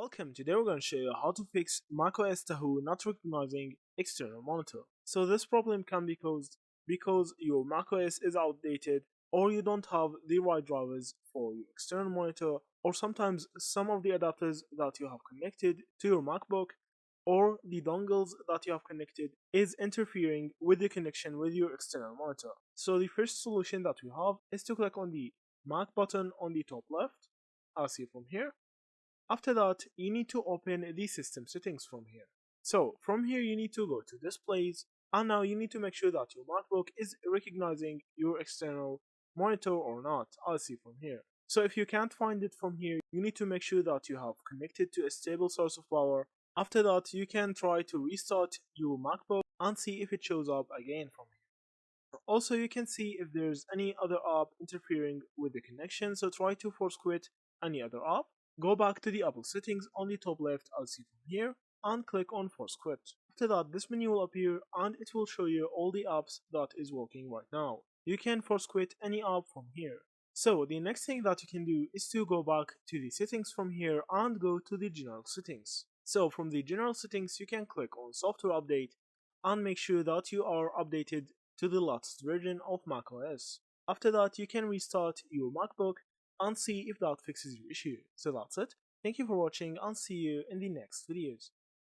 Welcome, today we're going to show you how to fix macOS Tahoe not recognizing external monitor. So this problem can be caused because your macOS is outdated or you don't have the right drivers for your external monitor, or sometimes some of the adapters that you have connected to your MacBook or the dongles that you have connected is interfering with the connection with your external monitor. So the first solution that we have is to click on the Mac button on the top left, as seen from here. After that, you need to open the system settings from here. So from here you need to go to displays, and now you need to make sure that your MacBook is recognizing your external monitor or not, as seen from here. So if you can't find it from here, you need to make sure that you have connected to a stable source of power. After that, you can try to restart your MacBook and see if it shows up again from here. Also, you can see if there's any other app interfering with the connection, so try to force quit any other app. Go back to the Apple settings on the top left, as seen from here, and click on force quit. After that, this menu will appear and it will show you all the apps that is working right now. You can force quit any app from here. So the next thing that you can do is to go back to the settings from here and go to the general settings. So from the general settings, you can click on software update and make sure that you are updated to the latest version of macOS. After that, you can restart your MacBook and see if that fixes your issue. So that's it. Thank you for watching and see you in the next videos.